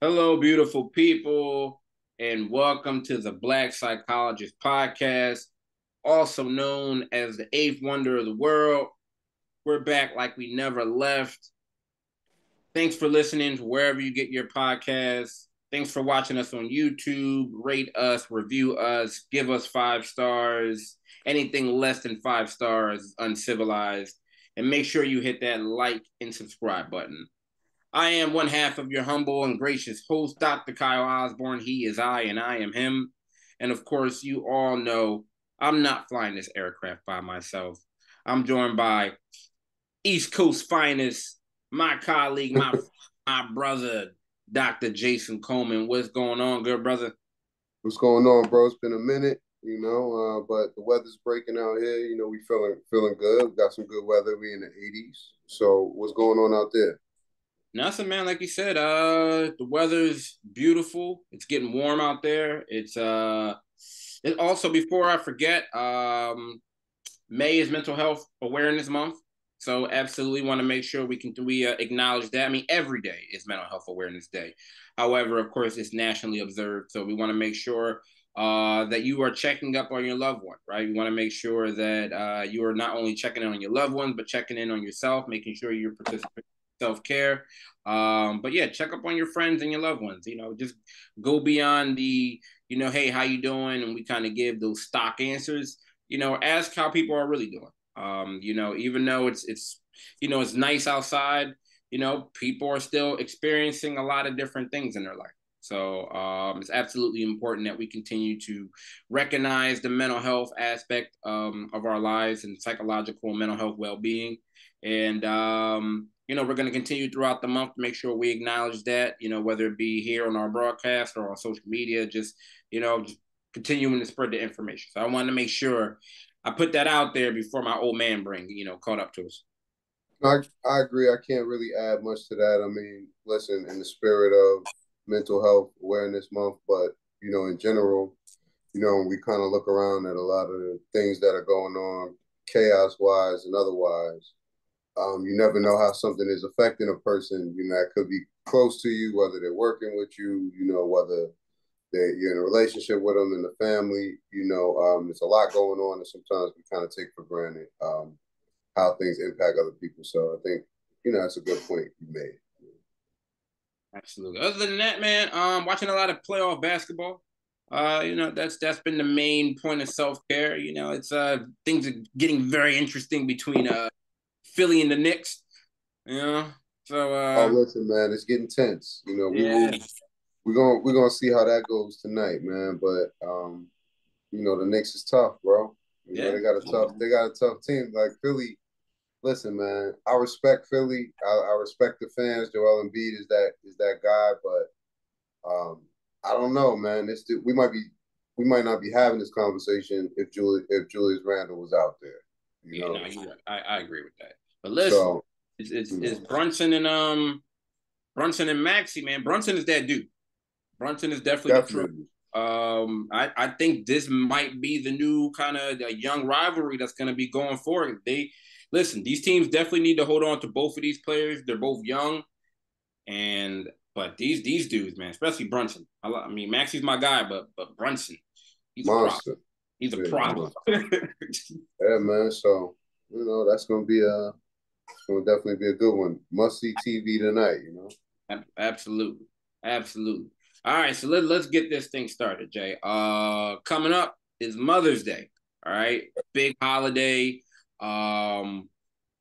Hello, beautiful people, and welcome to the Black Psychologist Podcast, also known as the eighth wonder of the world. We're back like we never left. Thanks for listening to wherever you get your podcasts. Thanks for watching us on YouTube. Rate us, review us, give us 5 stars. Anything less than 5 stars is uncivilized. And make sure you hit that like and subscribe button. I am one half of your humble and gracious host, Dr. Kyle Osborne. He is I, and I am him. And of course, you all know I'm not flying this aircraft by myself. I'm joined by East Coast finest, my colleague, my brother, Dr. Jason Coleman. What's going on, good brother? What's going on, bro? It's been a minute, but the weather's breaking out here. We feeling good. We got some good weather. We in the 80s. So what's going on out there? Nothing, man. Like you said, the weather's beautiful. It's getting warm out there. It also, before I forget, May is Mental Health Awareness Month, so absolutely want to make sure we acknowledge that. I mean, every day is Mental Health Awareness Day. However, of course, it's nationally observed, so we want to make sure that you are checking up on your loved one, right? We want to make sure that you are not only checking in on your loved ones, but checking in on yourself, making sure you're participating in self-care. But yeah, check up on your friends and your loved ones. Just go beyond hey, how you doing? And we kind of give those stock answers. Ask how people are really doing. Even though it's nice outside, people are still experiencing a lot of different things in their life. So it's absolutely important that we continue to recognize the mental health aspect of our lives and psychological and mental health well-being. And we're going to continue throughout the month to make sure we acknowledge that, whether it be here on our broadcast or on social media, just continuing to spread the information. So I wanted to make sure I put that out there before my old man brain, caught up to us. I agree. I can't really add much to that. I mean, listen, in the spirit of Mental Health Awareness Month, but in general, we kind of look around at a lot of the things that are going on, chaos wise and otherwise. You never know how something is affecting a person. That could be close to you, whether they're working with you, whether you're in a relationship with them in the family. There's a lot going on, and sometimes we kind of take for granted how things impact other people. So I think that's a good point you made. Absolutely. Other than that, man, watching a lot of playoff basketball. That's been the main point of self-care. It's things are getting very interesting between Philly and the Knicks. You know, so Oh, listen, man, it's getting tense. yeah, We're gonna see how that goes tonight, man. But the Knicks is tough, bro. yeah, They got a tough team. Like Philly, listen, man, I respect Philly. I respect the fans. Joel Embiid is that guy, but I don't know, man. We might not be having this conversation if Julius Randle was out there. You yeah. know, No, you're right. I agree with that. But listen, so it's Brunson and Maxey, man. Brunson is that dude. Brunson is definitely the truth. definitely. I think this might be the new kind of young rivalry that's going to be going forward. These teams definitely need to hold on to both of these players. They're both young, but these dudes, man, especially Brunson. I mean, Maxey's my guy, but Brunson, he's a problem. Monster. He's a Yeah, problem. yeah, man. So that's gonna definitely be a good one. Must see TV tonight. Absolutely, absolutely. All right, so let's get this thing started, Jay. Coming up is Mother's Day. All right, big holiday. Um,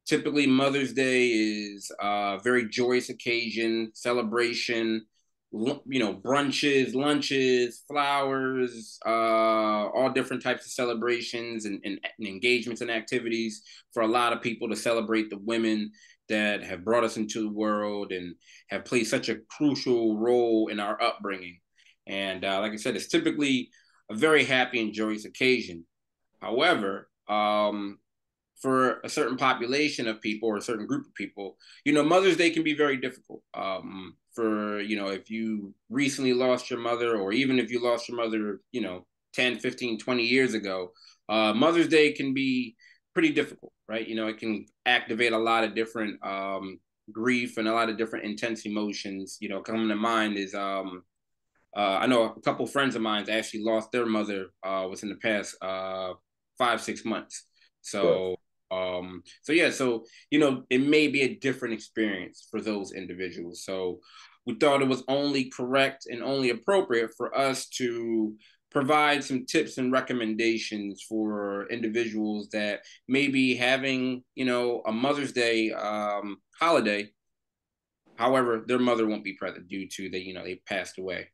Typically Mother's Day is a very joyous occasion, celebration, brunches, lunches, flowers, all different types of celebrations and engagements and activities for a lot of people to celebrate the women that have brought us into the world and have played such a crucial role in our upbringing. And like I said, it's typically a very happy and joyous occasion. However, for a certain population of people or a certain group of people, Mother's Day can be very difficult. If you recently lost your mother, or even if you lost your mother, 10, 15, 20 years ago, Mother's Day can be pretty difficult, right? It can activate a lot of different grief and a lot of different intense emotions, coming to mind is I know a couple friends of mine actually lost their mother within the past 5 6 months. Right. So yeah, so it may be a different experience for those individuals. So we thought it was only correct and only appropriate for us to provide some tips and recommendations for individuals that may be having a Mother's Day holiday. However, their mother won't be present due to they passed away.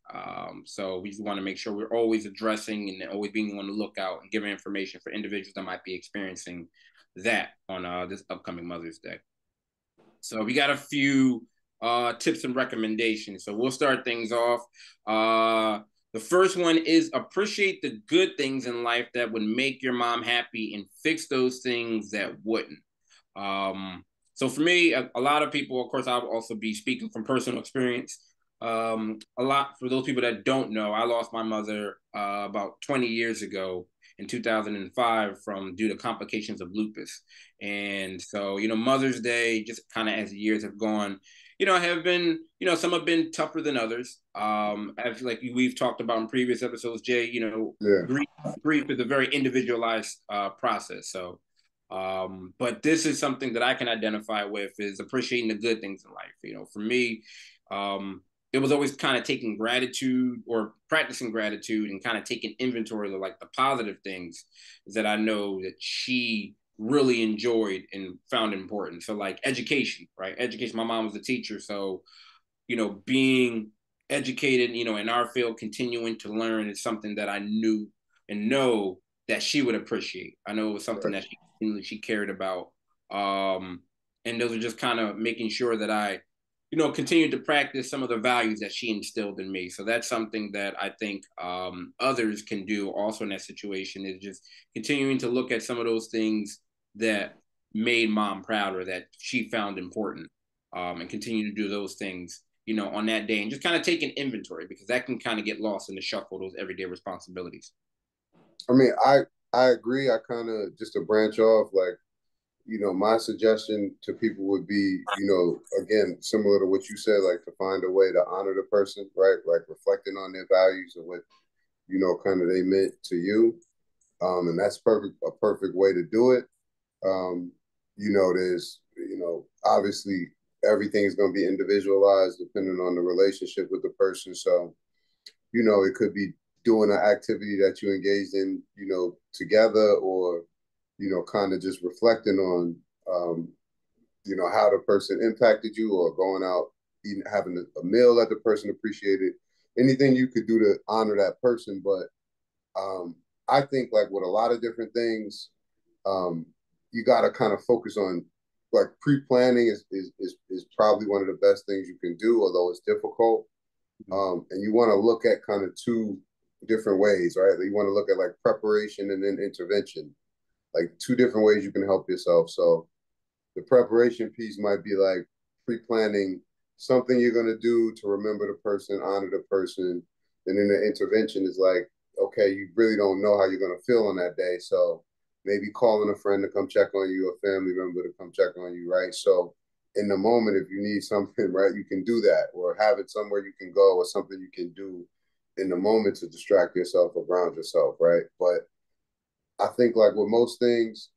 So we just want to make sure we're always addressing and always being on the lookout and giving information for individuals that might be experiencing that on this upcoming Mother's Day. So we got a few tips and recommendations. So we'll start things off. The first one is appreciate the good things in life that would make your mom happy and fix those things that wouldn't. Um, so for me, a lot of people, of course, I'll also be speaking from personal experience. A lot for those people that don't know, I lost my mother about 20 years ago in 2005 from due to complications of lupus. And so, Mother's Day, just kind of as the years have gone, have been, some have been tougher than others. As like we've talked about in previous episodes, Jay, Yeah. grief is a very individualized process. So, but this is something that I can identify with is appreciating the good things in life. For me, it was always kind of taking gratitude or practicing gratitude and kind of taking inventory of like the positive things that I know that she really enjoyed and found important. So like education, right? Education. My mom was a teacher, so being educated, in our field, continuing to learn is something that I knew and know that she would appreciate. I know it was something Right. that she cared about. And those are just kind of making sure that I, continued to practice some of the values that she instilled in me. So that's something that I think others can do also in that situation is just continuing to look at some of those things that made mom proud or that she found important and continue to do those things on that day and just kind of take an inventory because that can kind of get lost in the shuffle, those everyday responsibilities. I mean, I agree. I kind of just to branch off, like, my suggestion to people would be, again, similar to what you said, like to find a way to honor the person, right? Like reflecting on their values and what, kind of they meant to you. And that's a perfect way to do it. There's, obviously everything is going to be individualized depending on the relationship with the person. So, it could be doing an activity that you engaged in, together or, kind of just reflecting on, how the person impacted you or going out, eating, having a meal that the person appreciated, anything you could do to honor that person. But I think like with a lot of different things, um, you got to kind of focus on like pre-planning is probably one of the best things you can do, although it's difficult. And you want to look at kind of two different ways, right? You want to look at like preparation and then intervention, like two different ways you can help yourself. So the preparation piece might be like pre-planning something you're going to do to remember the person, honor the person. And then the intervention is like, okay, you really don't know how you're going to feel on that day. So maybe calling a friend to come check on you, a family member to come check on you, right? So in the moment, if you need something, right, you can do that or have it somewhere you can go or something you can do in the moment to distract yourself or ground yourself, right? But I think like with most things,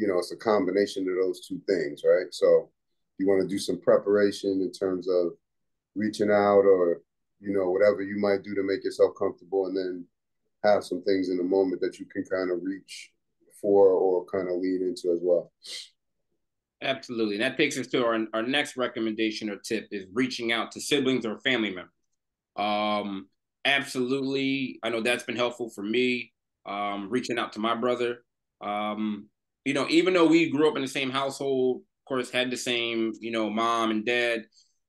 it's a combination of those two things, right? So you want to do some preparation in terms of reaching out or, whatever you might do to make yourself comfortable and then have some things in the moment that you can kind of reach for or kind of lean into as well. Absolutely. And that takes us to our next recommendation or tip is reaching out to siblings or family members. Um, Absolutely. I know that's been helpful for me, reaching out to my brother. Um, even though we grew up in the same household, of course, had the same, mom and dad,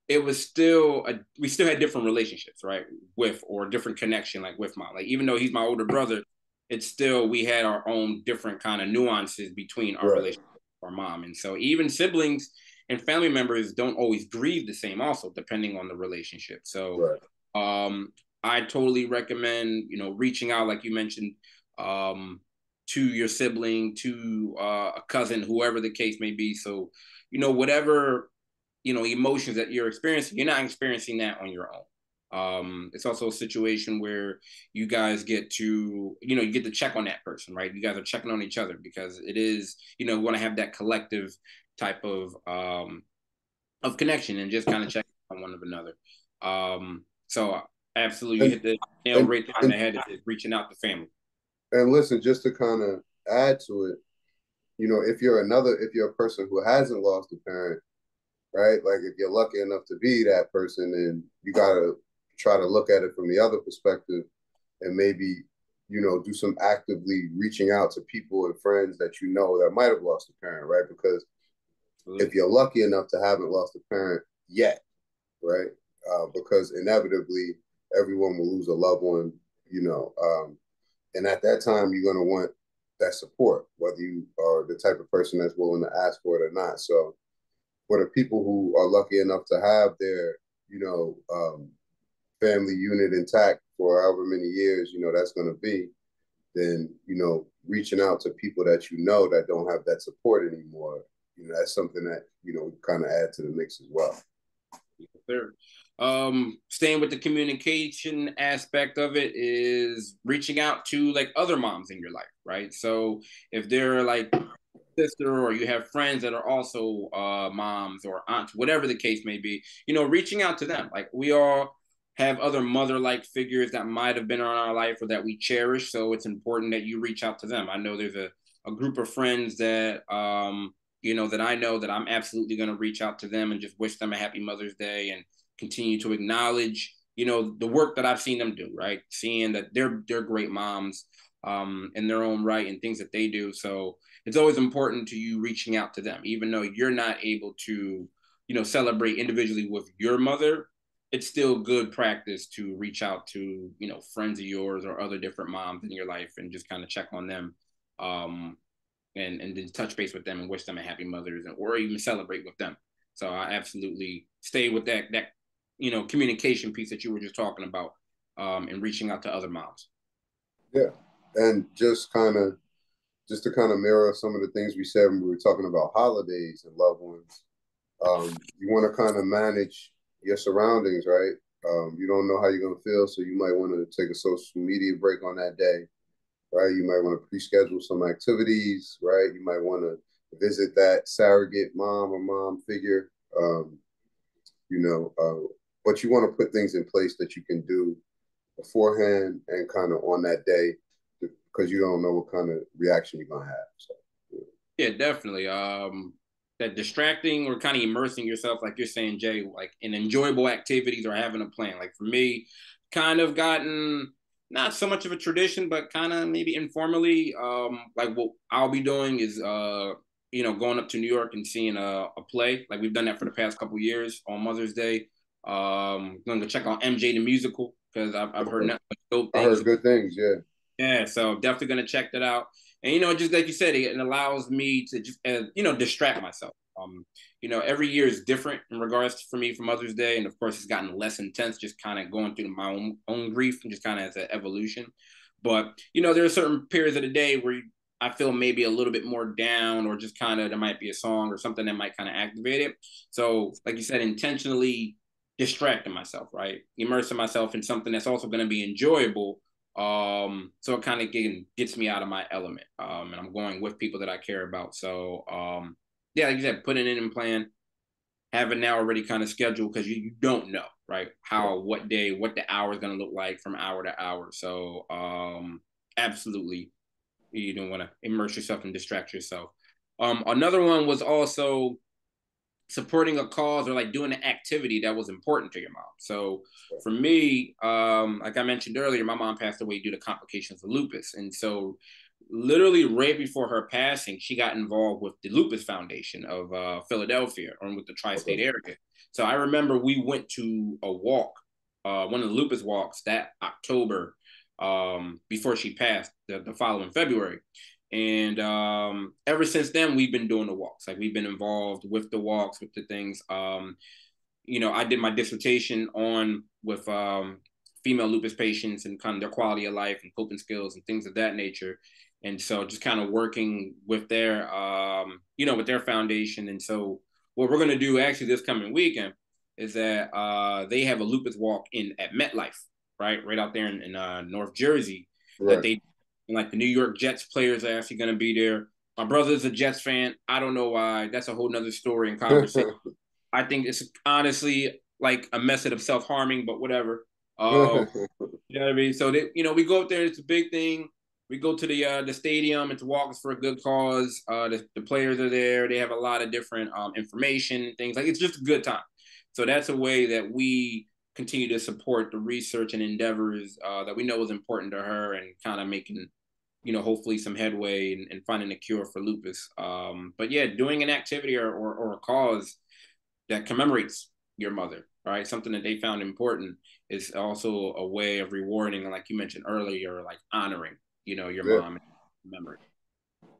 it was still we still had different relationships, right? With or different connection, like with mom. Like even though he's my older brother, it's still we had our own different kind of nuances between our Right, relationship with our mom. And so even siblings and family members don't always grieve the same, also depending on the relationship. So right. um, I totally recommend, reaching out, like you mentioned, um, to your sibling, to a cousin, whoever the case may be. So, whatever emotions that you're experiencing, you're not experiencing that on your own. It's also a situation where you guys get to, you get to check on that person, right? You guys are checking on each other because it is, we want to have that collective type of connection and just kind of check on one of another. So absolutely, you And hit the nail and right on the head. Is reaching out to family. and listen, just to kind of add to it, if you're a person who hasn't lost a parent, right? Like if you're lucky enough to be that person, then you gotta try to look at it from the other perspective and maybe, do some actively reaching out to people and friends that you know that might have lost a parent, right? Because if Absolutely. you're lucky enough to haven't lost a parent yet, right? Because inevitably everyone will lose a loved one, you know, and at that time you're going to want that support, whether you are the type of person that's willing to ask for it or not. So for the people who are lucky enough to have their, family unit intact for however many years, that's going to be, then, reaching out to people that that don't have that support anymore, that's something that, kind of add to the mix as well. Sure. Staying with the communication aspect of it is reaching out to like other moms in your life, right? So if they're like sister or you have friends that are also moms or aunts, whatever the case may be, reaching out to them. Like we all have other mother-like figures that might have been in our life or that we cherish. So it's important that you reach out to them. I know there's a group of friends that that I know that I'm absolutely going to reach out to them and just wish them a happy Mother's Day and continue to acknowledge, the work that I've seen them do, right? Seeing that they're great moms in their own right and things that they do. So it's always important to you reaching out to them, even though you're not able to, celebrate individually with your mother. It's still good practice to reach out to, friends of yours or other different moms in your life and just kind of check on them. Um, and then touch base with them and wish them a happy Mother's or even celebrate with them. So I absolutely stay with that communication piece that you were just talking about, and reaching out to other moms. Yeah. And just to kind of mirror some of the things we said when we were talking about holidays and loved ones, you want to kind of manage your surroundings, right? You don't know how you're going to feel, so you might want to take a social media break on that day, right? You might want to pre-schedule some activities, right? You might want to visit that surrogate mom or mom figure, you know, but you want to put things in place that you can do beforehand and kind of on that day because you don't know what kind of reaction you're gonna have. So, yeah. Yeah, definitely. That distracting or kind of immersing yourself, like you're saying, Jay, like in enjoyable activities or having a plan. Like for me, kind of gotten not so much of a tradition, but kind of maybe informally. Like what I'll be doing is going up to New York and seeing a play. Like we've done that for the past couple years on Mother's Day. Going to check out MJ the musical because I've heard Okay. nothing but dope I things. heard good things. Yeah. Yeah, so definitely gonna check that out. And just like you said, it allows me to just distract myself. Every year is different in regards to, for me for Mother's Day, and of course it's gotten less intense, just kind of going through my own grief and just kind of as an evolution. But there are certain periods of the day where I feel maybe a little bit more down, or just kind of there might be a song or something that might kind of activate it. So, like you said, intentionally distracting myself, right? Immersing myself in something that's also going to be enjoyable, so it kind of gets me out of my element. And I'm going with people that I care about. So yeah, like you said, putting it in plan, having now already kind of scheduled because you don't know, right? What day, what the hour is going to look like from hour to hour. So absolutely, you don't want to immerse yourself and distract yourself. Another one was also supporting a cause or like doing an activity that was important to your mom. So for me, like I mentioned earlier, my mom passed away due to complications of lupus. And so literally right before her passing, she got involved with the Lupus Foundation of Philadelphia or with the tri-state Okay. area. So I remember we went to a walk, one of the lupus walks that October, before she passed the following February. And ever since then, we've been doing the walks. Like we've been involved with the walks, with the things. I did my dissertation on with female lupus patients and kind of their quality of life and coping skills and things of that nature. And so just kind of working with their, with their foundation. And so what we're gonna do actually this coming weekend is that they have a lupus walk in at MetLife, right out there in North Jersey. That Right. they like the New York Jets players are actually gonna be there. My brother's a Jets fan. I don't know why. That's a whole nother story and conversation. I think it's honestly like a method of self harming, but whatever. You know what I mean? So they, we go up there. It's a big thing. We go to the stadium. It's walks for a good cause. The players are there. They have a lot of different information and things. Like it's just a good time. So that's a way that we continue to support the research and endeavors that we know is important to her, and kind of making hopefully some headway in finding a cure for lupus. But yeah, doing an activity or a cause that commemorates your mother, right? Something that they found important is also a way of rewarding, like you mentioned earlier, like honoring, your Yeah, mom memory.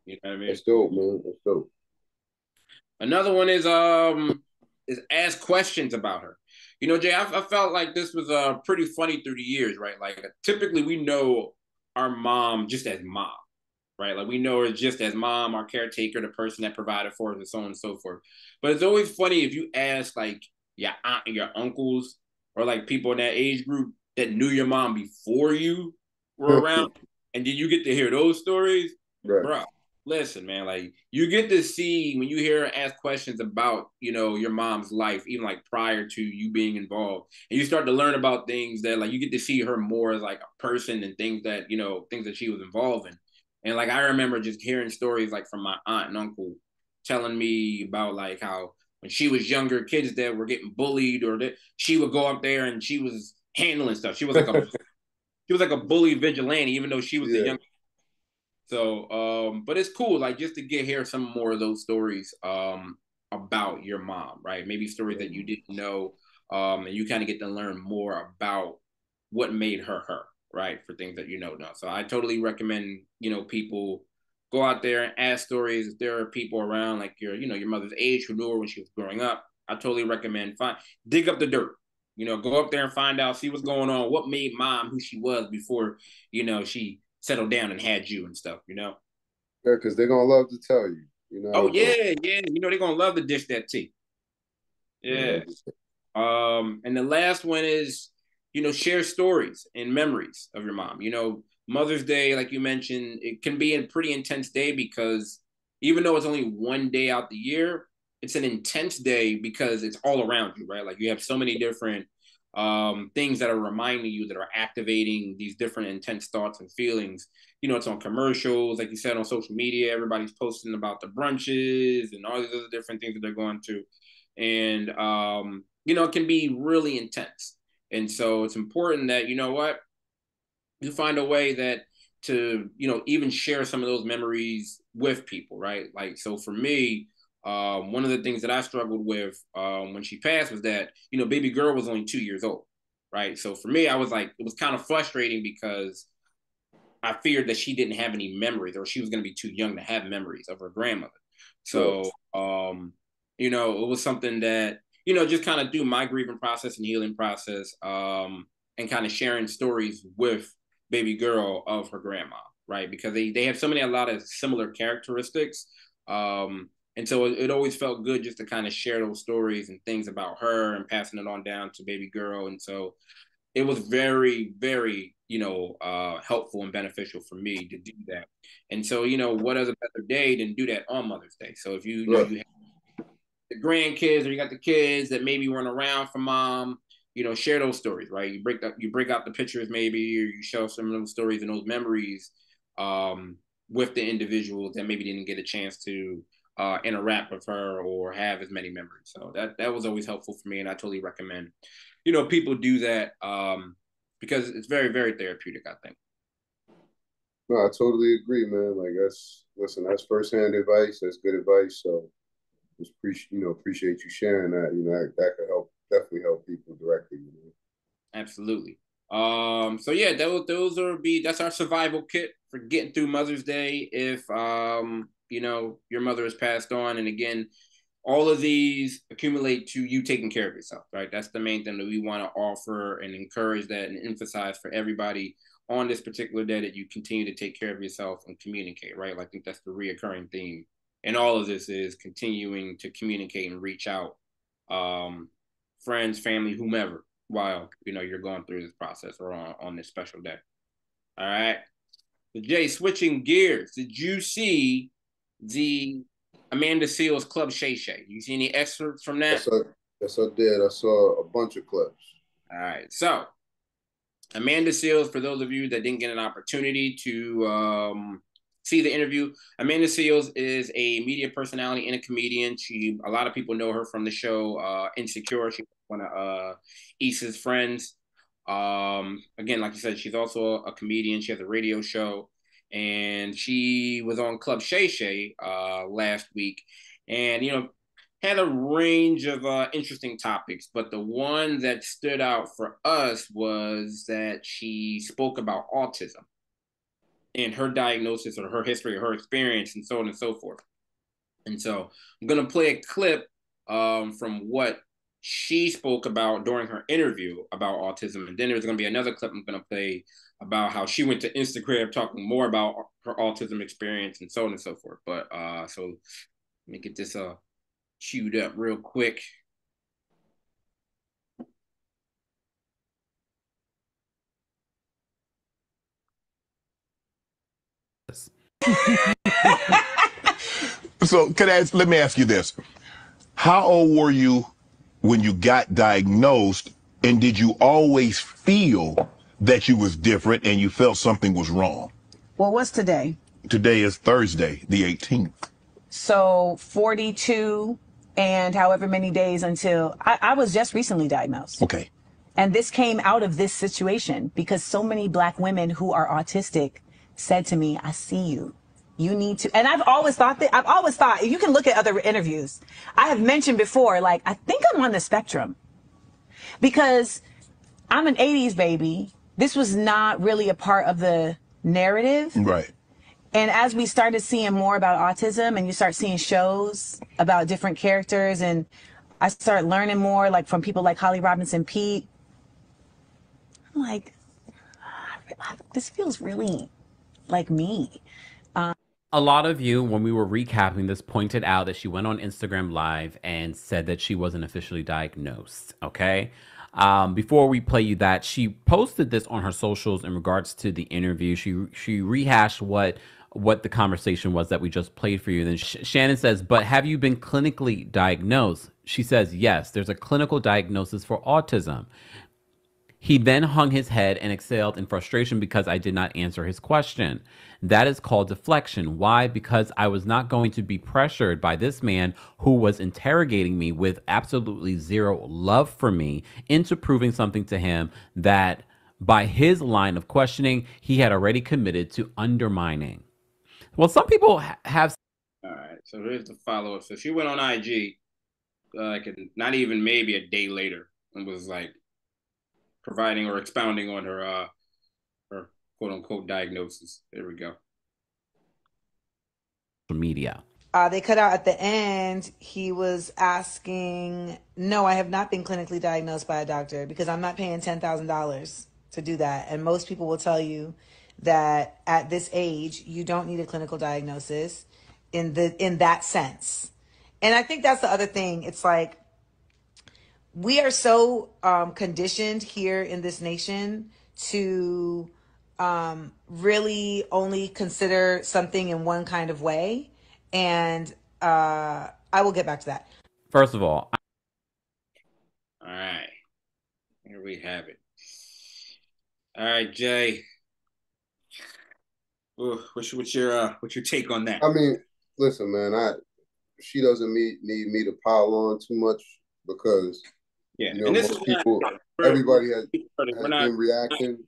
You know what I mean? that's dope, man. That's dope. Another one is ask questions about her. Jay, I felt like this was pretty funny through the years, right? Like typically we know our mom just as mom, right? Like we know her just as mom, our caretaker, the person that provided for us, and so on and so forth. But it's always funny if you ask like your aunt and your uncles, or like people in that age group that knew your mom before you were around, and then you get to hear those stories, Right. bro. Listen, man, like you get to see when you hear her ask questions about, your mom's life, even like prior to you being involved, and you start to learn about things that like you get to see her more as like a person and things that, things that she was involved in. And like I remember just hearing stories like from my aunt and uncle telling me about like how when she was younger, kids that were getting bullied, or that she would go up there and she was handling stuff. She was like a bully vigilante, even though she was the Yeah. young. So, but it's cool, like just to get hear some more of those stories about your mom, right? Maybe stories that you didn't know, and you kind of get to learn more about what made her her, right? For things that you know now. So I totally recommend, people go out there and ask stories. If there are people around like your mother's age who knew her when she was growing up, I totally recommend dig up the dirt. Go up there and find out, see what's going on, what made mom who she was before, she settled down and had you and stuff. Yeah, because they're gonna love to tell you. You know how Oh it goes. yeah, yeah. They're gonna love to dish that tea. Yeah. 100%. And the last one is, share stories and memories of your mom. Mother's Day, like you mentioned, it can be a pretty intense day because even though it's only one day out the year, it's an intense day because it's all around you, right? Like you have so many different things that are reminding you, that are activating these different intense thoughts and feelings. It's on commercials, like you said, on social media. Everybody's posting about the brunches and all these other different things that they're going to. And it can be really intense. And so it's important that, what, you find a way that to, even share some of those memories with people, right? Like, so for me, one of the things that I struggled with when she passed was that, baby girl was only 2 years old, right? So for me, I was like, it was kind of frustrating because I feared that she didn't have any memories, or she was going to be too young to have memories of her grandmother. Right. So, it was something that, just kind of do my grieving process and healing process, and kind of sharing stories with baby girl of her grandma, right? Because they have a lot of similar characteristics. And so it always felt good just to kind of share those stories and things about her and passing it on down to baby girl. And so it was very, very, helpful and beneficial for me to do that. And so, what other better day than do that on Mother's Day? So if Right. you have the grandkids, or you got the kids that maybe weren't around for mom, share those stories, right? You break out the pictures maybe, or you show some of those stories and those memories with the individuals that maybe didn't get a chance to interact with her or have as many memories. So that was always helpful for me, and I totally recommend people do that because it's very, very therapeutic, I think. No, I totally agree, man. Like listen, that's firsthand advice. That's good advice. So just appreciate you sharing that. That could definitely help people directly. Absolutely. So yeah, that's our survival kit for getting through Mother's Day if your mother has passed on. And again, all of these accumulate to you taking care of yourself, right? That's the main thing that we want to offer and encourage that and emphasize for everybody on this particular day, that you continue to take care of yourself and communicate, right? Like, I think that's the reoccurring theme And all of this is continuing to communicate and reach out, friends, family, whomever, while you're going through this process or on this special day. All right. But Jay, switching gears, did you see the Amanda Seales Club Shay Shay? You see any excerpts from that? Yes, I did. I saw a bunch of clips. All right. So Amanda Seales, for those of you that didn't get an opportunity to see the interview, Amanda Seales is a media personality and a comedian. A lot of people know her from the show Insecure. She's one of Issa's friends. Again, like you said, she's also a comedian. She has a radio show, and she was on Club Shay Shay last week, and had a range of interesting topics, but the one that stood out for us was that she spoke about autism and her diagnosis or her history or her experience and so on and so forth. And so I'm going to play a clip from what she spoke about during her interview about autism. And then there's going to be another clip I'm going to play about how she went to Instagram talking more about her autism experience and so on and so forth. But so let me get this queued up real quick. So let me ask you this. How old were you when you got diagnosed, and did you always feel that you was different and you felt something was wrong? Well, what's today? Today is Thursday, the 18th. So 42 and however many days until I was just recently diagnosed. Okay. And this came out of this situation because so many Black women who are autistic said to me, I see you. You need to. And I've always thought, you can look at other interviews. I have mentioned before, like, I think I'm on the spectrum because I'm an 80s baby. This was not really a part of the narrative. Right. And as we started seeing more about autism and you start seeing shows about different characters and I start learning more like from people like Holly Robinson Pete, I'm like, this feels really like me. A lot of you, when we were recapping this, pointed out that she went on Instagram Live and said that she wasn't officially diagnosed, okay? Before we play you that, she posted this on her socials in regards to the interview. She rehashed what the conversation was that we just played for you. Then Shannon says, but have you been clinically diagnosed? She says, yes, there's a clinical diagnosis for autism. He then hung his head and exhaled in frustration because I did not answer his question. That is called deflection. Why? Because I was not going to be pressured by this man who was interrogating me with absolutely zero love for me into proving something to him that by his line of questioning, he had already committed to undermining. Well, some people have. All right. So here's the follow-up. So she went on IG, like not even maybe a day later, and was like providing or expounding on her quote unquote diagnosis. There we go. Media. They cut out at the end, he was asking, no, I have not been clinically diagnosed by a doctor because I'm not paying $10,000 to do that. And most people will tell you that at this age, you don't need a clinical diagnosis in that sense. And I think that's the other thing. It's like, we are so conditioned here in this nation to really only consider something in one kind of way. And I will get back to that. First of all right. Here we have it. All right, Jay. Ooh, what's your take on that? I mean, listen, man, she doesn't need me to pile on too much because and this most people, everybody has been reacting.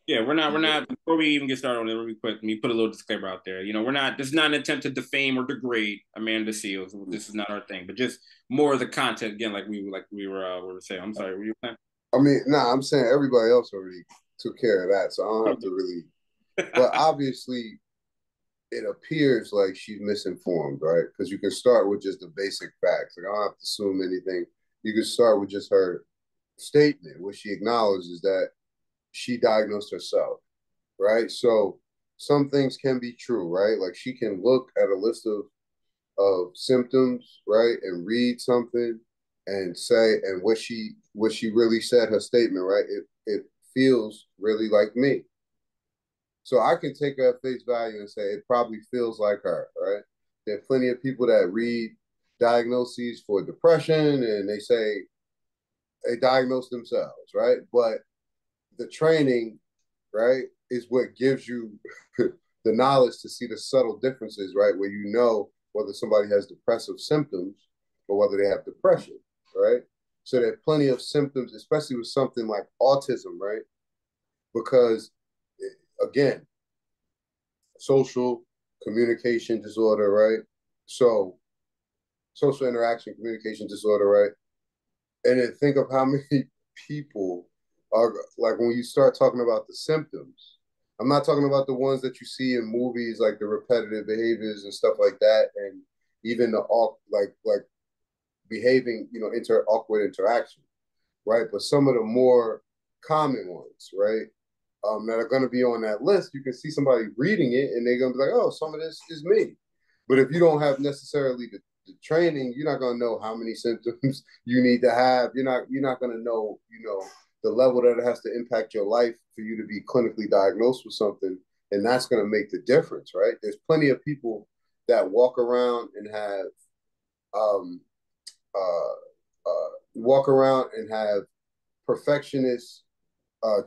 Yeah, we're not. Before we even get started on it, really quick, let me put a little disclaimer out there. We're not. This is not an attempt to defame or degrade Amanda Seales. This is not our thing, but just more of the content again, like we were saying. I'm sorry, were you saying? I mean, I'm saying everybody else already took care of that, so I don't have to really. But obviously, it appears like she's misinformed, right? Because you can start with just the basic facts. Like I don't have to assume anything. You can start with just her statement, where she acknowledges that she diagnosed herself, right? So some things can be true, right? Like she can look at a list of of symptoms, right, and read something and say, and what she really said, her statement, right, it feels really like me. So I can take her at face value and say it probably feels like her, right? There are plenty of people that read diagnoses for depression and they say they diagnose themselves, right? But the training, right, is what gives you the knowledge to see the subtle differences, right? Where you know whether somebody has depressive symptoms or whether they have depression, right? So there are plenty of symptoms, especially with something like autism, right? Because again, social communication disorder, right? So social interaction communication disorder, right? And then think of how many people are like when you start talking about the symptoms. I'm not talking about the ones that you see in movies, like the repetitive behaviors and stuff like that, and even the like behaving, awkward interaction, right? But some of the more common ones, right, that are going to be on that list, you can see somebody reading it and they're going to be like, oh, some of this is me. But if you don't have necessarily the training, you're not going to know how many symptoms you need to have. You're not going to know, the level that it has to impact your life for you to be clinically diagnosed with something. And that's going to make the difference, right? There's plenty of people that walk around and have um, walk around and have perfectionist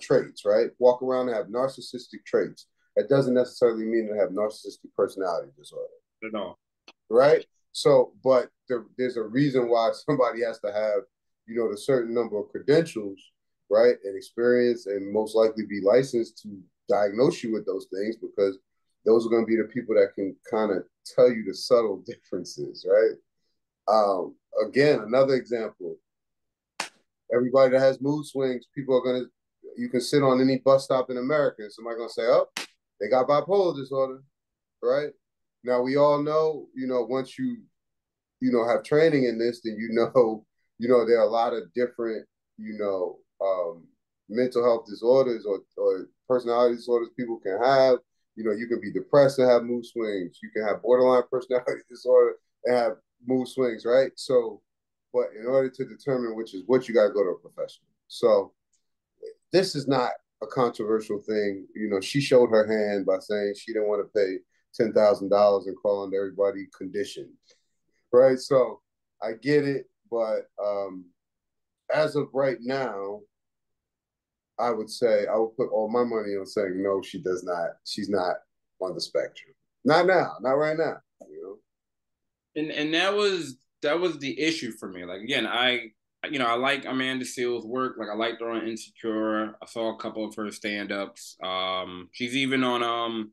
traits, right? Walk around and have narcissistic traits. That doesn't necessarily mean they have narcissistic personality disorder. No. Right? So, but there's a reason why somebody has to have, a certain number of credentials, right? And experience and most likely be licensed to diagnose you with those things because those are going to be the people that can kind of tell you the subtle differences, right? Again, another example, everybody that has mood swings, people are going to, you can sit on any bus stop in America and somebody going to say, oh, they got bipolar disorder, right? Now, we all know, once you, have training in this, then there are a lot of different, mental health disorders or personality disorders people can have. You can be depressed and have mood swings. You can have borderline personality disorder and have mood swings, right? So, but in order to determine which is what, you got to go to a professional. So this is not a controversial thing. She showed her hand by saying she didn't want to pay $10,000 and calling everybody conditioned, right? So I get it, but as of right now, I would say I would put all my money on saying no. She does not. She's not on the spectrum. Not now. Not right now. And that was the issue for me. Like again, I like Amanda Seales' work. Like I liked her on Insecure. I saw a couple of her stand-ups. She's even on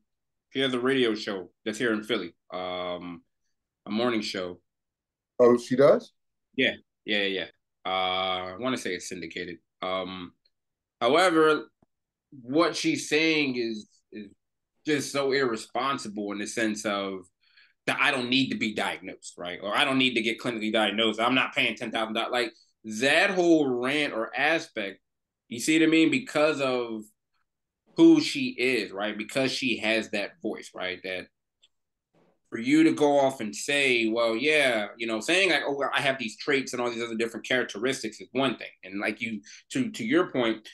she has a radio show that's here in Philly. A morning show. Oh, she does? Yeah, yeah. I want to say it's syndicated. However, what she's saying is just so irresponsible in the sense of that I don't need to be diagnosed, right? Or I don't need to get clinically diagnosed. I'm not paying $10,000. Like that whole rant or aspect, you see what I mean? Because of who she is, right? Because she has that voice, right? That for you to go off and say, well, yeah, saying like, oh, I have these traits and all these other different characteristics is one thing. And like you, to your point,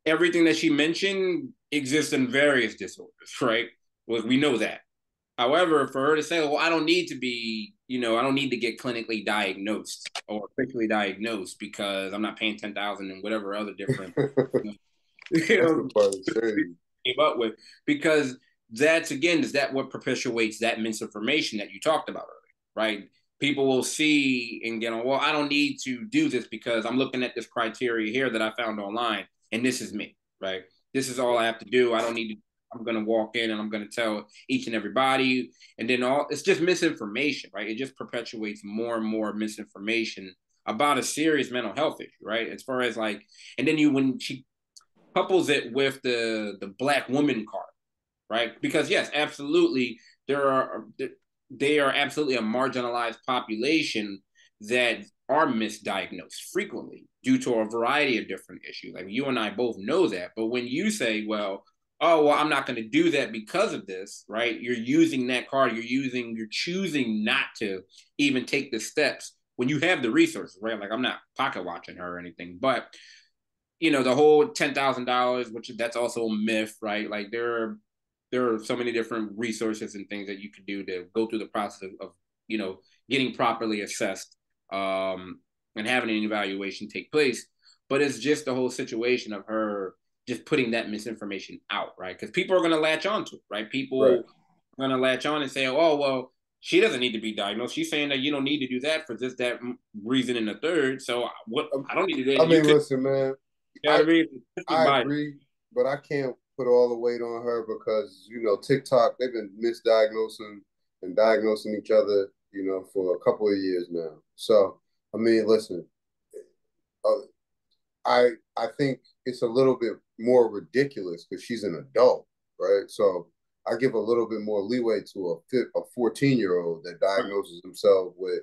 everything that she mentioned exists in various disorders, right? Well, we know that. However, for her to say, well, I don't need to be, I don't need to get clinically diagnosed or officially diagnosed because I'm not paying 10,000 and whatever other different, That's the part of shame. came up with, because that's again, is that what perpetuates that misinformation that you talked about earlier, right? People will see and get on, well, I don't need to do this because I'm looking at this criteria here that I found online and this is me, right? This is all I have to do. I don't need to, I'm going to walk in and I'm going to tell each and everybody. And then it's just misinformation, right? It just perpetuates more and more misinformation about a serious mental health issue, right? As far as like, and then when she couples it with the black woman card, right? Because yes, absolutely, they are absolutely a marginalized population that are misdiagnosed frequently due to a variety of different issues. Like you and I both know that. But when you say, well, oh, well, I'm not going to do that because of this, right? You're using that card. You're choosing not to even take the steps when you have the resources, right? Like I'm not pocket watching her or anything, but the whole $10,000, which that's also a myth, right? Like there are so many different resources and things that you can do to go through the process of getting properly assessed, and having an evaluation take place. But it's just the whole situation of her just putting that misinformation out, right? Because people are going to latch on to it, right? Right. People are going to latch on and say, oh, well, she doesn't need to be diagnosed. She's saying that you don't need to do that for this, that reason, and the third. So what? I don't need to do I that. You mean, could, listen, man. you know I what I mean? I agree, but I can't put all the weight on her because TikTok, they've been misdiagnosing and diagnosing each other, for a couple of years now. So I mean, listen, uh, I think it's a little bit more ridiculous because she's an adult, right? So I give a little bit more leeway to a 14-year-old that diagnoses himself with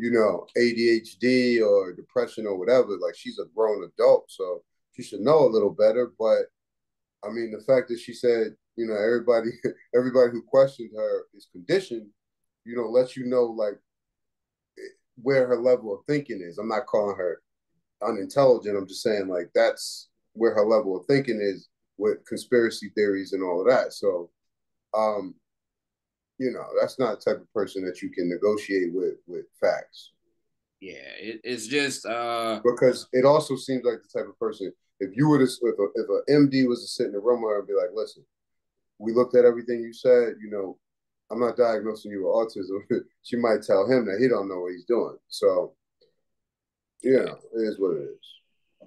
ADHD or depression or whatever. Like she's a grown adult, so she should know a little better. But I mean, the fact that she said, everybody everybody who questioned her is conditioned, lets you know like where her level of thinking is. I'm not calling her unintelligent. I'm just saying like that's where her level of thinking is with conspiracy theories and all of that. So, um, that's not the type of person that you can negotiate with facts. Yeah, it's just Because it also seems like the type of person if you were to if a MD was to sit in the room with her and be like, listen, we looked at everything you said, I'm not diagnosing you with autism. She might tell him that he don't know what he's doing. So, yeah, it is what it is.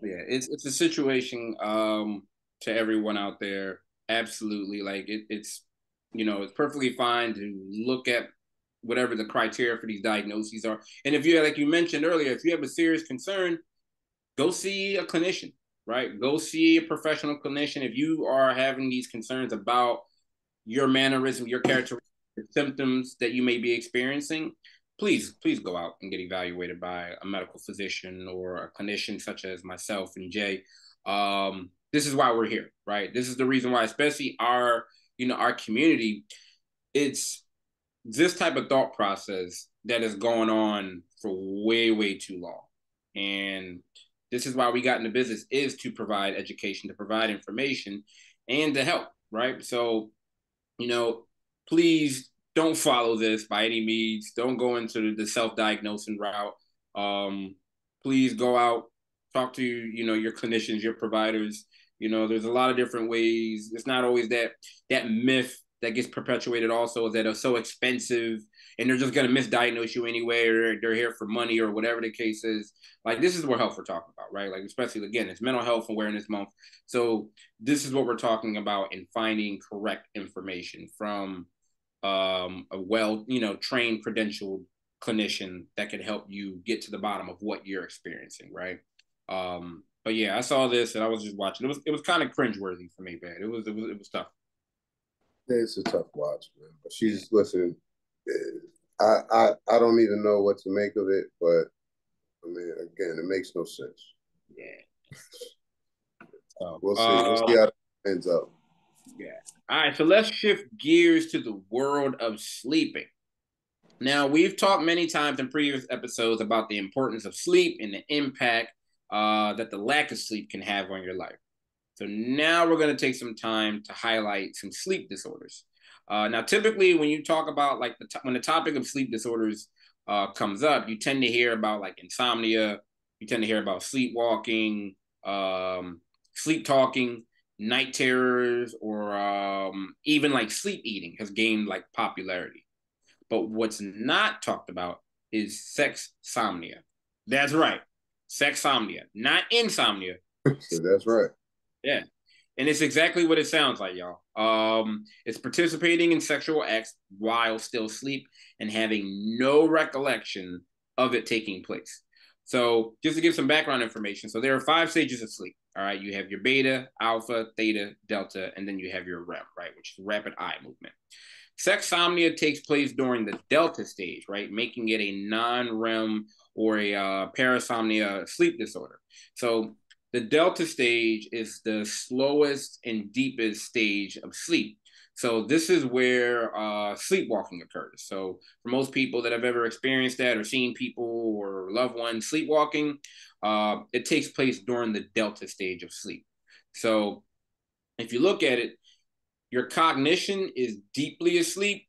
yeah. It's a situation to everyone out there. Absolutely, like it's perfectly fine to look at whatever the criteria for these diagnoses are. And if you like you mentioned earlier, if you have a serious concern, go see a clinician, right? Go see a professional clinician if you are having these concerns about your mannerism, your characteristics, symptoms that you may be experiencing. Please go out and get evaluated by a medical physician or a clinician such as myself and Jay. This is why we're here, right? This is the reason why, especially our community, it's this type of thought process that has gone on for way too long. And this is why we got in the business, is to provide education, to provide information, and to help, right? So, you know, please don't follow this by any means. Don't go into the self-diagnosing route. Please go out, talk to your clinicians, your providers. There's a lot of different ways. It's not always that myth that gets perpetuated also that are so expensive and they're just going to misdiagnose you anyway, or they're here for money or whatever the case is. Like, this is what health we're talking about, right? Like, especially again, it's Mental Health Awareness Month. So this is what we're talking about in finding correct information from a well, trained, credentialed clinician that can help you get to the bottom of what you're experiencing, right? But yeah, I saw this and I was just watching. It was kind of cringeworthy for me, man. It was tough. It's a tough watch, man. But Yeah. she's listen. I don't even know what to make of it, but I mean, again, it makes no sense. Yeah. So, We'll see. We'll see how it ends up. yeah. All right. So let's shift gears to the world of sleeping. Now, we've talked many times in previous episodes about the importance of sleep and the impact that the lack of sleep can have on your life. So now we're going to take some time to highlight some sleep disorders. Now, typically, when you talk about like when the topic of sleep disorders comes up, you tend to hear about like insomnia, you tend to hear about sleepwalking, sleep talking, night terrors, or even like sleep eating has gained like popularity. But what's not talked about is sexsomnia. That's right, sexsomnia, not insomnia. So that's right. Yeah. And it's exactly what it sounds like, y'all. It's participating in sexual acts while still asleep and having no recollection of it taking place. So, just to give some background information, so there are 5 stages of sleep. All right, you have your beta, alpha, theta, delta, and then you have your REM, right, which is rapid eye movement. Sexsomnia takes place during the delta stage, right, making it a non-REM or a parasomnia sleep disorder. So the delta stage is the slowest and deepest stage of sleep. So this is where sleepwalking occurs. So for most people that have ever experienced that or seen people or loved ones sleepwalking, it takes place during the delta stage of sleep. So if you look at it, your cognition is deeply asleep,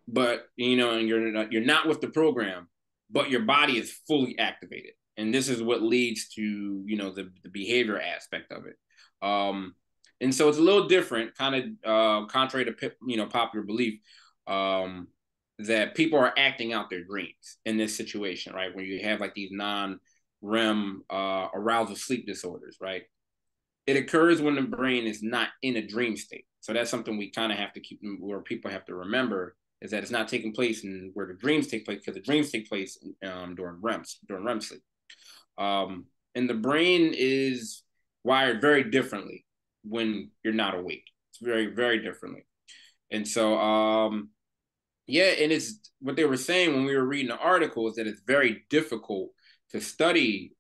but and you're not with the program, but your body is fully activated, and this is what leads to the behavior aspect of it. And so it's a little different, kind of contrary to popular belief, that people are acting out their dreams in this situation, right? When you have like these non-REM arousal sleep disorders, right? It occurs when the brain is not in a dream state. So that's something we kind of have to keep, where people have to remember, is that it's not taking place in where the dreams take place, because the dreams take place during REM sleep. And the brain is wired very differently when you're not awake. It's very, very differently. And so, yeah, and it's what they were saying when we were reading the article is that it's very difficult to study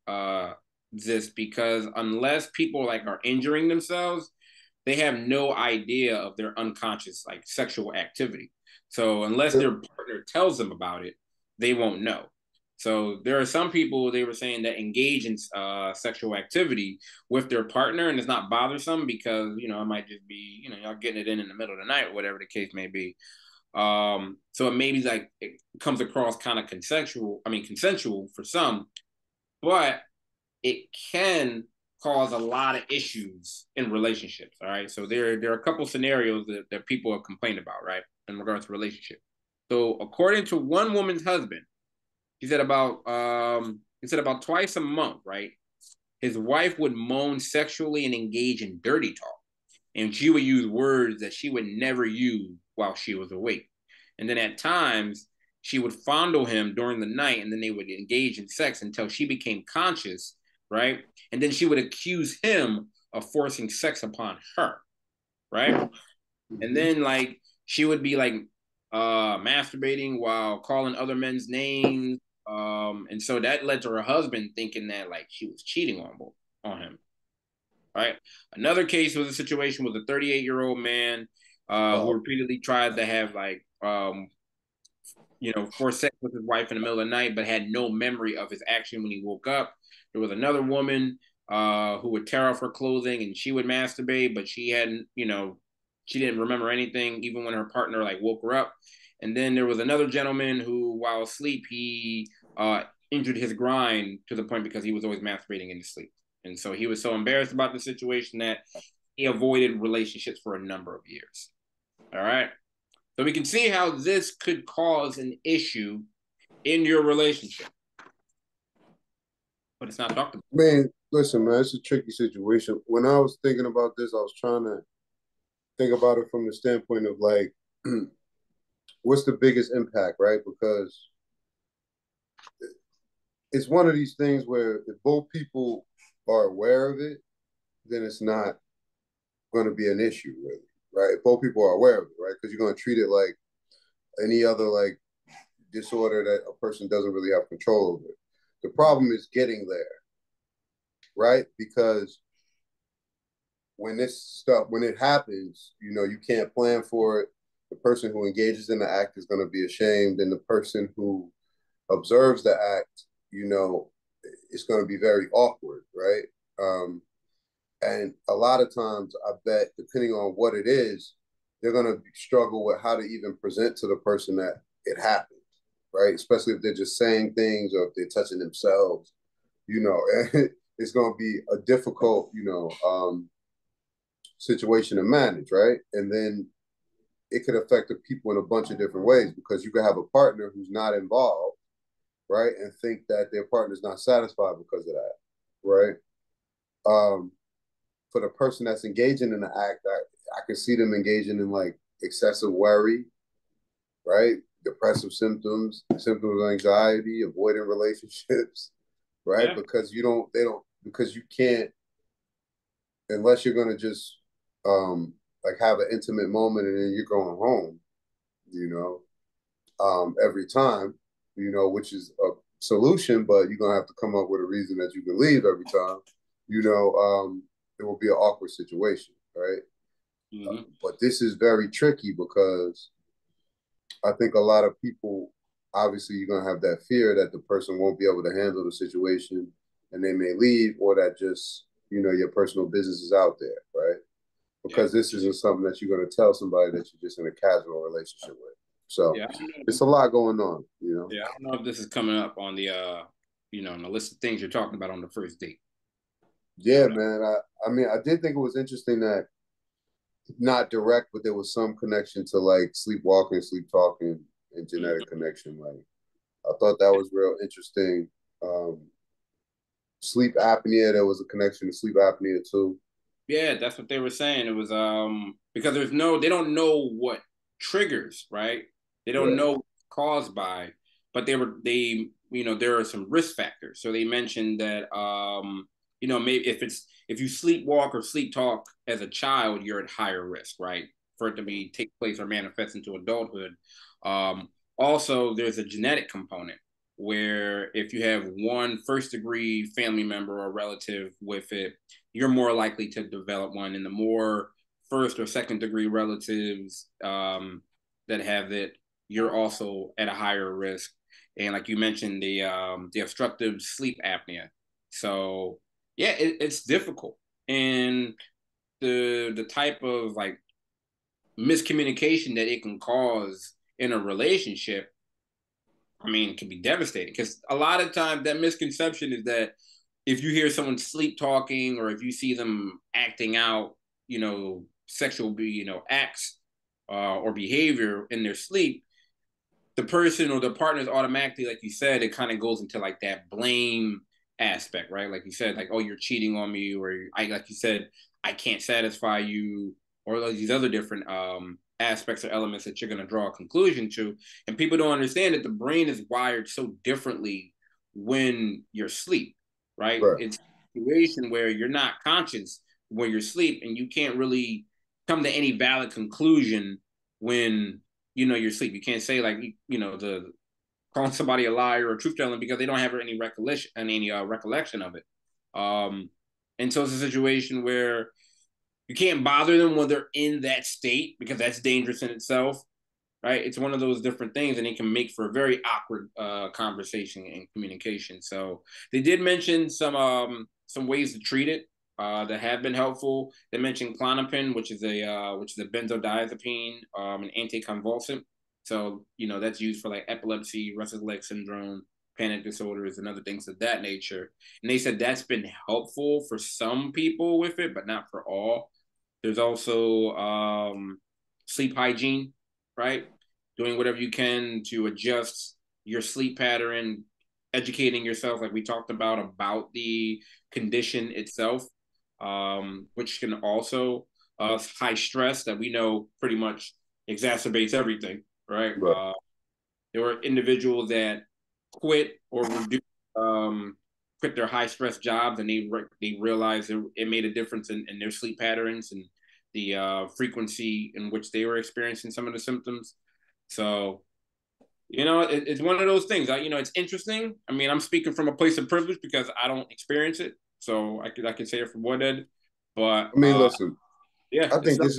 this, because unless people like are injuring themselves, they have no idea of their unconscious like sexual activity. So unless their partner tells them about it, they won't know. So there are some people, they were saying, that engage in sexual activity with their partner, and it's not bothersome because it might just be y'all getting it in the middle of the night or whatever the case may be. So it maybe like it comes across kind of consensual for some, but it can cause a lot of issues in relationships. All right. So there are a couple scenarios that people have complained about, right, in regards to relationship. So according to one woman's husband, he said about twice a month, right, his wife would moan sexually and engage in dirty talk. And she would use words that she would never use while she was awake. And then at times, she would fondle him during the night, and then they would engage in sex until she became conscious, right? And then she would accuse him of forcing sex upon her, right? And then like she would be like masturbating while calling other men's names. And so that led to her husband thinking that like she was cheating on him. Right. Another case was a situation with a 38-year-old man who repeatedly tried to have like forced sex with his wife in the middle of the night, but had no memory of his action when he woke up. There was another woman who would tear off her clothing and she would masturbate, but she hadn't, she didn't remember anything even when her partner like woke her up. And then there was another gentleman who, while asleep, he injured his groin to the point because he was always masturbating in his sleep. And so he was so embarrassed about the situation that he avoided relationships for a number of years. All right. So we can see how this could cause an issue in your relationship. But it's not talked about. Man, listen, man, it's a tricky situation. When I was thinking about this, I was trying to think about it from the standpoint of like, what's the biggest impact, right? Because it's one of these things where if both people are aware of it, then it's not going to be an issue, really, right? If both people are aware of it, right? Because you're going to treat it like any other like disorder that a person doesn't really have control over. The problem is getting there, right? Because when it happens, you can't plan for it. The person who engages in the act is going to be ashamed, and the person who observes the act, it's going to be very awkward, right? And a lot of times, I bet, depending on what it is, they're going to struggle with how to even present to the person that it happened, right? Especially if they're just saying things or if they're touching themselves, it's going to be a difficult, situation to manage, right? And then it could affect the people in a bunch of different ways, because you could have a partner who's not involved, right, and think that their partner's not satisfied because of that, right? For the person that's engaging in the act, I can see them engaging in like excessive worry, right? Depressive symptoms of anxiety, avoiding relationships, right? Yeah. Because because you can't, unless you're gonna just like have an intimate moment and then you're going home, every time, which is a solution, but you're gonna have to come up with a reason that you can leave every time. it will be an awkward situation, right? Mm-hmm. But this is very tricky because I think a lot of people, obviously, you're gonna have that fear that the person won't be able to handle the situation and they may leave, or that just your personal business is out there, right? Yeah. Because this isn't something that you're gonna tell somebody that you're just in a casual relationship with. So Yeah. it's a lot going on. Yeah. I don't know if this is coming up on the on the list of things you're talking about on the first date. I Yeah, don't know. man. I mean, I did think it was interesting that not direct, but there was some connection to like sleepwalking, sleep talking, and Mm-hmm. genetic connection. Like I thought that was real interesting. Um, Sleep apnea, there was a connection to sleep apnea too. Yeah, that's what they were saying. It was because they don't know what triggers, right? They don't Right, know what's caused by, but there are some risk factors. So they mentioned that maybe if you sleepwalk or sleep talk as a child, you're at higher risk, right? For it to be take place or manifest into adulthood. Also there's a genetic component where if you have one first degree family member or relative with it, you're more likely to develop one. And the more first or second degree relatives that have it, you're also at a higher risk. And like you mentioned, the obstructive sleep apnea. So yeah, it's difficult, and the type of like miscommunication that it can cause in a relationship, I mean, it can be devastating because a lot of times that misconception is that if you hear someone sleep talking or if you see them acting out, sexual, acts or behavior in their sleep, the person or the partner is automatically, like you said, it kind of goes into like that blame aspect, right? Like you said, like, oh, you're cheating on me, or like you said, I can't satisfy you, or like these other different aspects or elements that you're going to draw a conclusion to. And people don't understand that the brain is wired so differently when you're asleep, right? right, It's a situation where you're not conscious when you're asleep, and you can't really come to any valid conclusion when you're asleep. You can't say like the calling somebody a liar or truth telling because they don't have any recollection of it. Um, and so it's a situation where you can't bother them when they're in that state because that's dangerous in itself, right? It's one of those different things, and it can make for a very awkward conversation and communication. So they did mention some ways to treat it that have been helpful. They mentioned Klonopin, which is a benzodiazepine, an anticonvulsant. So that's used for like epilepsy, restless leg syndrome, panic disorders, and other things of that nature. And they said that's been helpful for some people with it, but not for all. There's also sleep hygiene, right? Doing whatever you can to adjust your sleep pattern, educating yourself, like we talked about the condition itself, which can also high stress that we know pretty much exacerbates everything, right? right, There were individuals that quit or reduced quit their high stress jobs, and they realized it made a difference in their sleep patterns and the frequency in which they were experiencing some of the symptoms. So it's one of those things. It's interesting. I mean, I'm speaking from a place of privilege because I don't experience it, so I could say it from one end. But I mean, listen, yeah, I it's think not.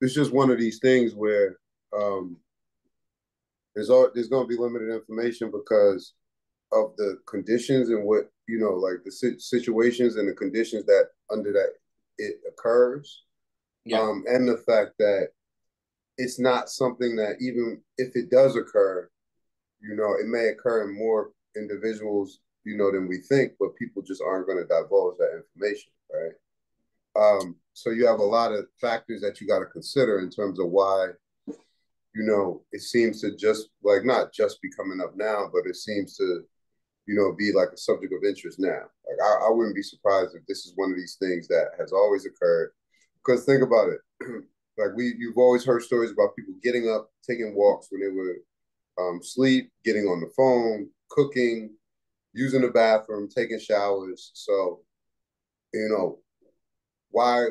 it's just one of these things where um, there's going to be limited information because of the conditions and what like the situations and the conditions that under that it occurs, Yeah, and the fact that it's not something that even if it does occur, it may occur in more individuals, than we think, but people just aren't going to divulge that information, right? So you have a lot of factors that you got to consider in terms of why, it seems to just like not just be coming up now, but it seems to, be like a subject of interest now. Like I wouldn't be surprised if this is one of these things that has always occurred. Because think about it, like you've always heard stories about people getting up, taking walks when they were sleep, getting on the phone, cooking, using the bathroom, taking showers. So, you know, why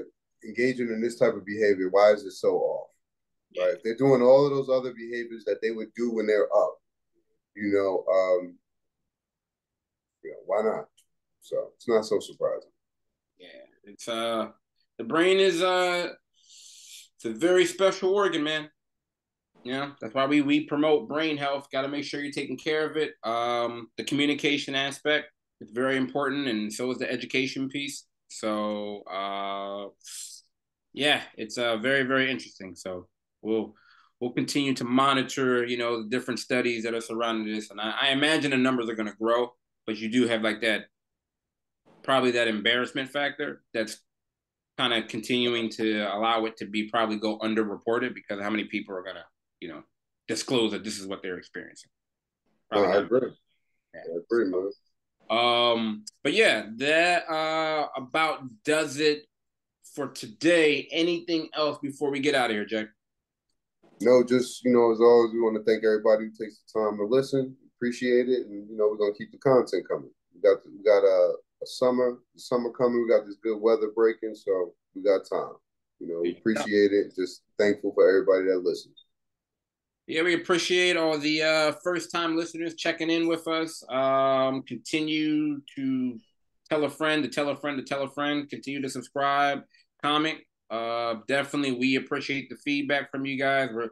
engaging in this type of behavior? Why is it so off? yeah. Right? If they're doing all of those other behaviors that they would do when they're up, you know, why not? So it's not so surprising. It's the brain is it's a very special organ, man. Yeah, that's why we promote brain health. Got to make sure you're taking care of it. The communication aspect is very important, and so is the education piece. So, yeah, it's very very interesting. So we'll continue to monitor, the different studies that are surrounding this, and I imagine the numbers are going to grow. But you do have like that probably that embarrassment factor that's kind of continuing to allow it to be probably go underreported because how many people are gonna, disclose that this is what they're experiencing. No, Probably I not. agree. Yeah. I agree, man. But yeah, that about does it for today. Anything else before we get out of here, Jay? No, just as always, we want to thank everybody who takes the time to listen. Appreciate it, and we're gonna keep the content coming. We got a summer coming. We got this good weather breaking, so we got time. Appreciate it. Just thankful for everybody that listens. Yeah, we appreciate all the first-time listeners checking in with us. Continue to tell a friend to tell a friend to tell a friend. Continue to subscribe, comment. Definitely, we appreciate the feedback from you guys. We're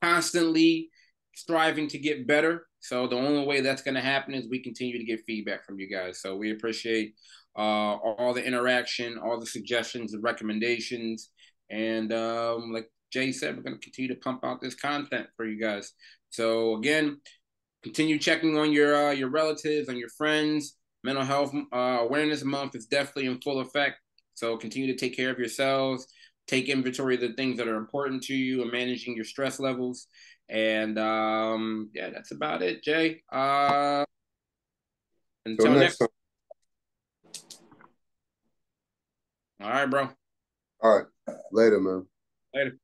constantly striving to get better. So the only way that's going to happen is we continue to get feedback from you guys. So we appreciate all the interaction, all the suggestions, the recommendations, and like Jay said, we're going to continue to pump out this content for you guys. So again, continue checking on your relatives, on your friends. Mental Health Awareness Month is definitely in full effect. So continue to take care of yourselves. Take inventory of the things that are important to you and managing your stress levels. And yeah, that's about it, Jay. Till Until next next. time. All right, bro. All right. Later, man. Later.